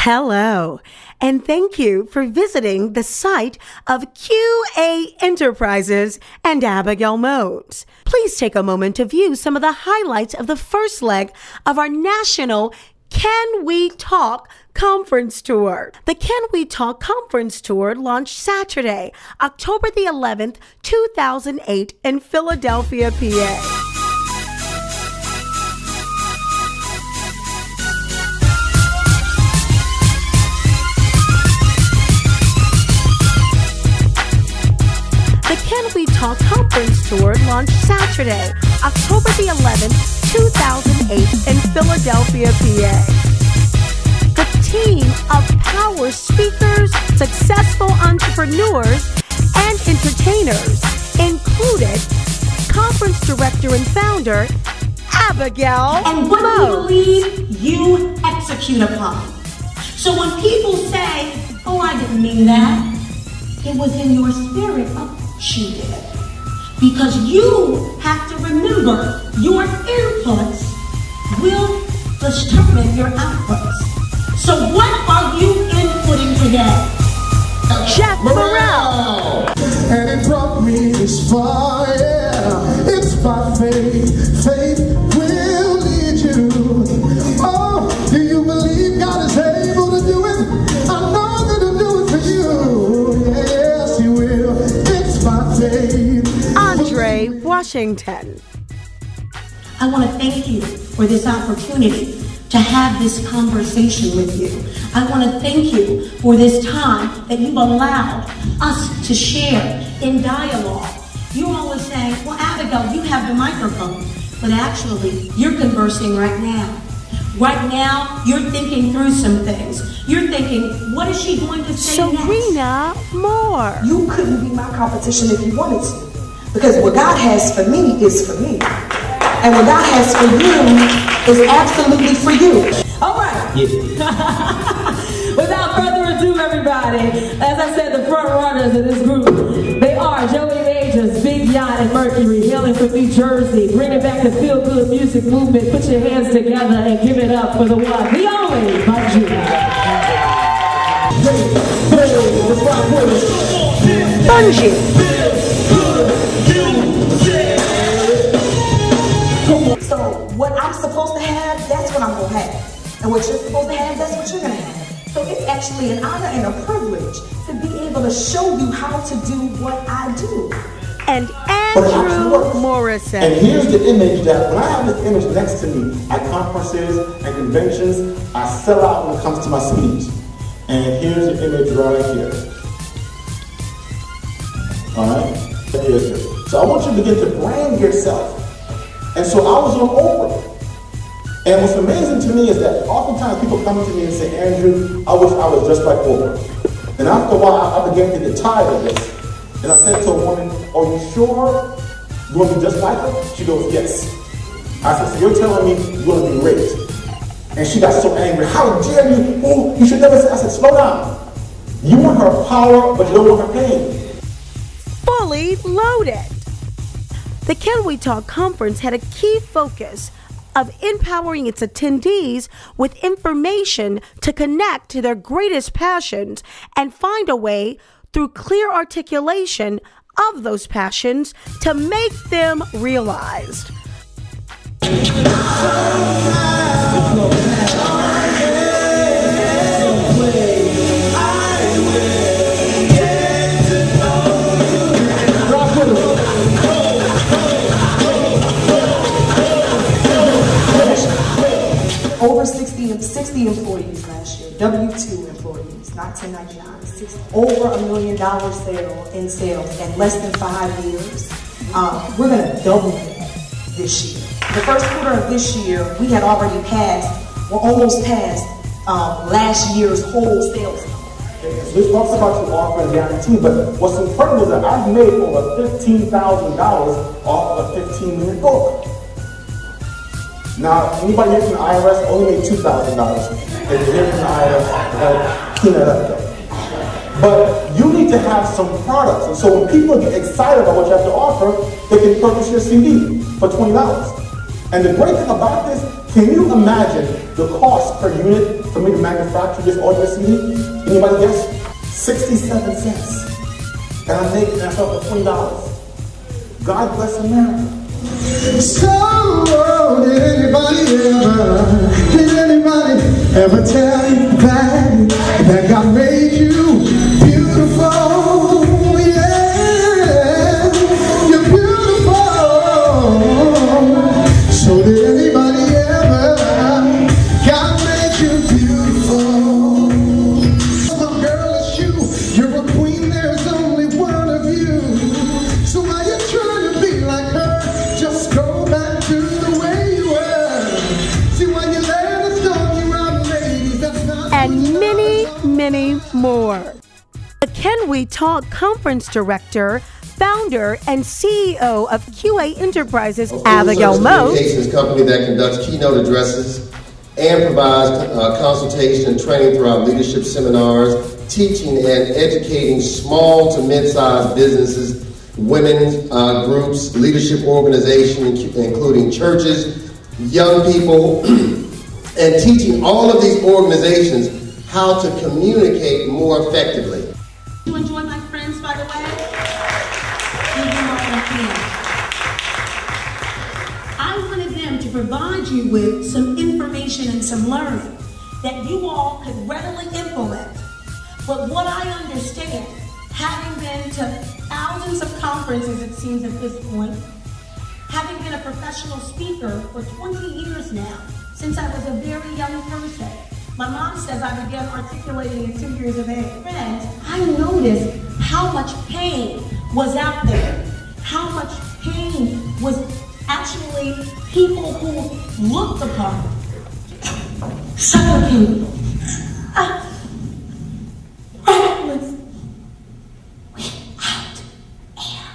Hello, and thank you for visiting the site of Q&A Enterprises and Abigail Moats. Please take a moment to view some of the highlights of the first leg of our national Can We Talk Conference Tour. The Can We Talk Conference Tour launched Saturday, October the 11th, 2008 in Philadelphia, PA. The Can We Talk Conference Tour launched Saturday, October the 11th, 2008 in Philadelphia, PA. The team of power speakers, successful entrepreneurs, and entertainers included conference director and founder, Abigail Moats. And what you believe, you execute upon. So when people say, oh, I didn't mean that, it was in your spirit. Oh, she did. Because you have to remember your inputs will determine your outputs. So what are you inputting today? Jeff Morrell. And it brought me this far, yeah. It's by faith. Faith will lead you. Oh, do you believe God is able to do it? I know that He'll do it for you. Yes, He will. It's by faith. Andre Washington. I want to thank you for this opportunity to have this conversation with you. I want to thank you for this time that you've allowed us to share in dialogue. You're always saying, well, Abigail, you have the microphone. But actually, you're conversing right now. Right now, you're thinking through some things. You're thinking, what is she going to say next? Sirena Moore. You couldn't be my competition if you wanted to. Because what God has for me is for me. And what God has for you is absolutely for you. All right. Yeah. Without further ado, everybody, as I said, the front runners of this group, they are Joey Majors, Big Yacht, and Mercury, hailing from New Jersey, bringing back the feel-good music movement. Put your hands together and give it up for the one, the only, Bungie. So what I'm supposed to have, that's what I'm going to have. And what you're supposed to have, that's what you're going to have. So it's actually an honor and a privilege to be able to show you how to do what I do. And Andrew Morrison. And here's the image that, when I have this image next to me at conferences and conventions, I sell out when it comes to my speech. And here's the image right here. Alright? Here's it. So I want you to begin to brand yourself. And so I was on Oprah. And what's amazing to me is that oftentimes people come to me and say, Andrew, I wish I was just like Oprah. And after a while, I began to get tired of this. And I said to a woman, are you sure you want to be just like her? She goes, yes. I said, so you're telling me you're going to be raped? And she got so angry. How dare you? Oh, you should never say. I said, slow down. You want her power, but you don't want her pain. Fully loaded. The Can We Talk conference had a key focus of empowering its attendees with information to connect to their greatest passions and find a way through clear articulation of those passions to make them realized. Over 60 employees last year, W-2 employees, not 1099, 60. Over $1 million in sales in less than 5 years. We're going to double that this year. The first quarter of this year, we had already passed, or almost passed, last year's whole sales number. This talks about your offer and guarantee, but what's incredible is that I've made over $15,000 off of a 15-minute book. Now, anybody here from the IRS only made $2,000. If you're here from the IRS, you gotta clean that up though. But you need to have some products. And so when people get excited about what you have to offer, they can purchase your CD for $20. And the great thing about this Can you imagine the cost per unit for me to manufacture this audio CD? Anybody guess? 67 cents. And I make myself for $20. God bless America. So, did anybody ever tell you that God made you beautiful? Yeah, you're beautiful. So did anybody ever, God made you beautiful? My girl, it's you. You're a queen, there's only one of you. So while you're trying to be like her, just go back to the way you were. See, when you let us know you out, ladies, that's not. And many more. The Can We Talk Conference Director, Founder and CEO of QA Enterprises, Abigail Moats. Communications company that conducts keynote addresses and provides consultation and training through our leadership seminars, teaching and educating small to mid-sized businesses, women's groups, leadership organizations, including churches, young people, and teaching all of these organizations how to communicate more effectively. You enjoy my friends, by the way? I wanted them to provide you with some information and some learning that you all could readily implement. But what I understand, having been to thousands of conferences, it seems at this point, having been a professional speaker for 20 years now, since I was a very young person. My mom says I began articulating at 2 years of age. Friends, I noticed how much pain was out there, how much pain was actually people who looked upon, suffocating, breathless, without air.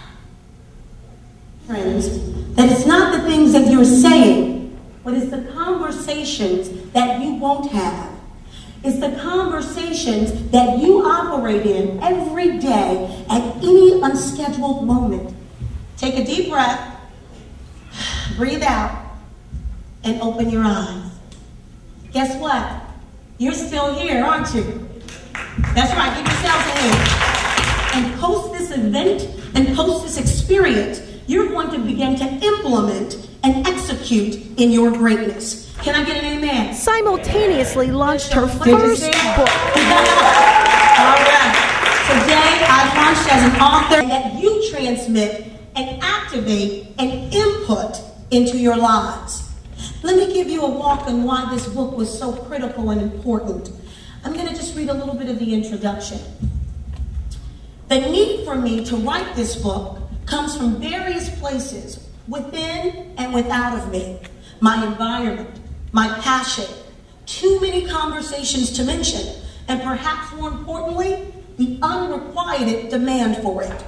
Friends, that it's not the things that you're saying, but it's the conversations that you won't have. It's the conversations that you operate in every day at any unscheduled moment. Take a deep breath, breathe out, and open your eyes. Guess what? You're still here, aren't you? That's right, give yourselves a hand. And post this event and post this experience, you're going to begin to implement and execute in your greatness. Can I get an amen? Simultaneously launched her first book. All right. Today, I've launched as an author that you transmit and activate and input into your lives. Let me give you a walk on why this book was so critical and important. I'm going to just read a little bit of the introduction. The need for me to write this book comes from various places, within and without of me. My environment, my passion, too many conversations to mention, and perhaps more importantly, the unrequited demand for it.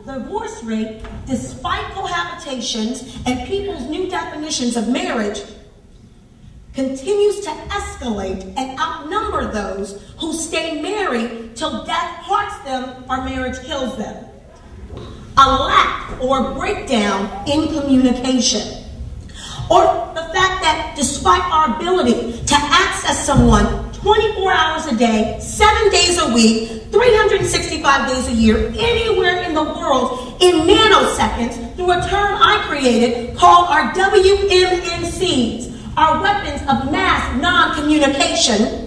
The divorce rate, despite cohabitations and people's new definitions of marriage, continues to escalate and outnumber those who stay married till death parts them or marriage kills them. A lack or breakdown in communication. Or the fact that despite our ability to access someone 24 hours a day, 7 days a week, 365 days a year, anywhere in the world, in nanoseconds, through a term I created called our WMNCs, our weapons of mass non-communication,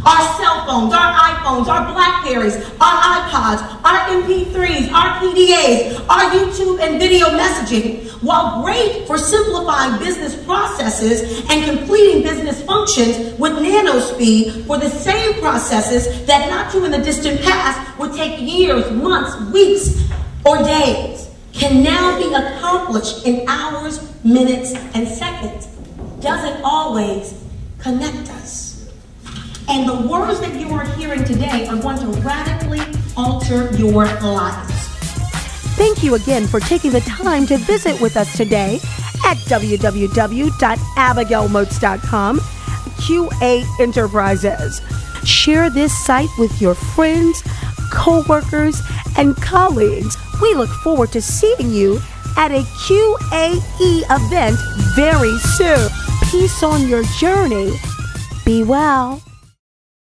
our cell phones, our iPhones, our Blackberries, our iPods, our MP3s, our PDAs, our YouTube and video messaging, while great for simplifying business processes and completing business functions with nanospeed for the same processes that not too in the distant past would take years, months, weeks, or days, can now be accomplished in hours, minutes, and seconds, doesn't always connect us. And the words that you are hearing today are going to radically alter your lives. Thank you again for taking the time to visit with us today at www.abigailmoats.com, QA Enterprises. Share this site with your friends, co-workers, and colleagues. We look forward to seeing you at a QAE event very soon. peace on your journey. Be well.